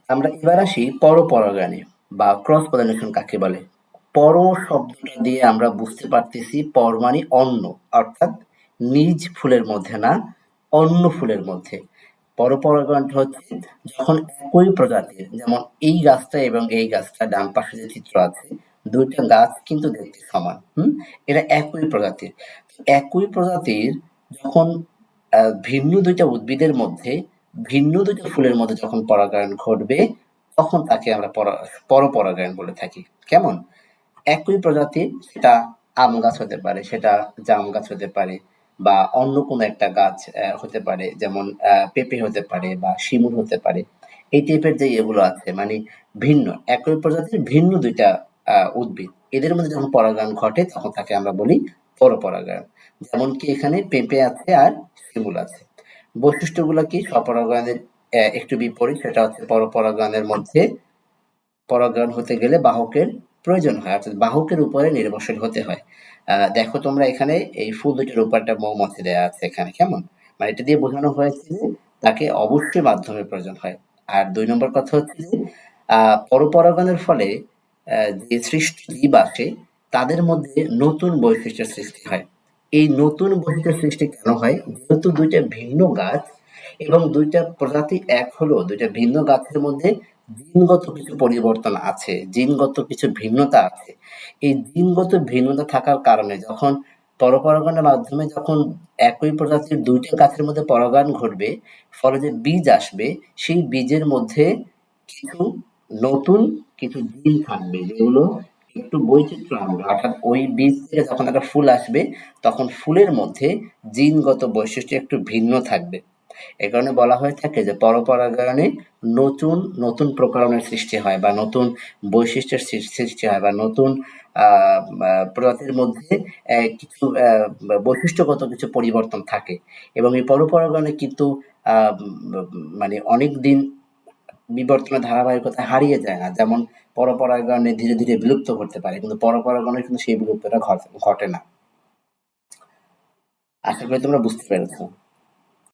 আমরা এবার আসি পরপরাগায়নে বা ক্রস পলিনেশন কাকে বলে। পর শব্দটা দিয়ে আমরা বুঝতে পারতেছি পর মানে অন্য, অর্থাৎ নিজ ফুলের মধ্যে না, অন্য ফুলের মধ্যে। পরপরাগায়নটা হচ্ছে যখন একই প্রজাতির, যেমন এই গাছটা এবং এই গাছটা, ডান পাশে যে চিত্র আছে, দুইটা গাছ কিন্তু দেখতে সমান। এরা একই প্রজাতির। একই প্রজাতির যখন ভিন্ন দুইটা উদ্ভিদের মধ্যে, ভিন্ন দুইটা ফুলের মধ্যে যখন পরাগায়ন ঘটবে, তখন তাকে আমরা পরপরাগায়ন বলে থাকি। কেমন? একই প্রজাতির, সেটা আম গাছ হতে পারে, সেটা জাম গাছ হতে পারে, বা অন্য কোনো একটা গাছ হতে পারে, যেমন পেঁপে হতে পারে বা শিমুল হতে পারে। এই টাইপের যে এগুলো আছে, মানে ভিন্ন, একই প্রজাতির ভিন্ন দুইটা উদ্ভিদ, এদের মধ্যে যখন পরাগায়ন ঘটে তখন তাকে আমরা বলি পরপরাগায়ন। যেমন কি এখানে পেঁপে আছে আর শিমুল আছে। বৈশিষ্ট্যগুলো কি? স্বপরাগায়নের একটু বিপরীত, সেটা হচ্ছে পরপরাগায়নের মধ্যে পরাগায়ন হতে গেলে বাহকের প্রয়োজন হয়, অর্থাৎ বাহকের উপরে নির্ভরশীল হতে হয়। দেখো তোমরা এখানে এই ফুল দুটির উপর একটা মৌমাছি দেয়া আছে এখানে, কেমন? মানে এটা দিয়ে বোঝানো হয়েছে যে তাকে অবশ্যই মাধ্যমের প্রয়োজন হয়। আর ২ নম্বর কথা হচ্ছে যে পরপরাগণের ফলে যে সৃষ্ট জীব আসে, তাদের মধ্যে নতুন বৈশিষ্ট্যের সৃষ্টি হয়। এই নতুন বৈশিষ্ট্যের সৃষ্টি কেন হয়? যেহেতু ২ টা ভিন্ন গাছ এবং ২ টা প্রজাতি এক হলেও ২ টা ভিন্ন গাছের মধ্যে জিনগত কিছু পরিবর্তন আছে, জিনগত কিছু ভিন্নতা আছে। এই জিনগত ভিন্নতা থাকার কারণে যখন পরপরাগণের মাধ্যমে যখন একই প্রজাতির ২ টা গাছের মধ্যে পরাগায়ন ঘটবে, ফলে যে বীজ আসবে, সেই বীজের মধ্যে কিছু নতুন কিছু জিন থাকবে, যেগুলো একটু বৈচিত্র্য আনবে। অর্থাৎ ওই বীজ থেকে যখন একটা ফুল আসবে, তখন ফুলের মধ্যে জিনগত বৈশিষ্ট্য একটু ভিন্ন থাকবে। এ কারণে বলা হয়ে থাকে যে পরপরাগায়নে নতুন নতুন প্রকরণের সৃষ্টি হয়, বা নতুন বৈশিষ্ট্যের সৃষ্টি হয়, বা নতুন প্রজাতির মধ্যে কিছু বৈশিষ্ট্যগত কিছু পরিবর্তন থাকে। এবং এই পরপরাগণে কিন্তু মানে অনেক দিন বিবর্তনের ধারাবাহিকতা হারিয়ে যায় না। যেমন পরপরাগণে ধীরে ধীরে বিলুপ্ত ঘটতে পারে, কিন্তু পরপরাগণে কিন্তু সেই বিলুপ্তটা ঘটে না। আশা করি তোমরা বুঝতে পেরেছো।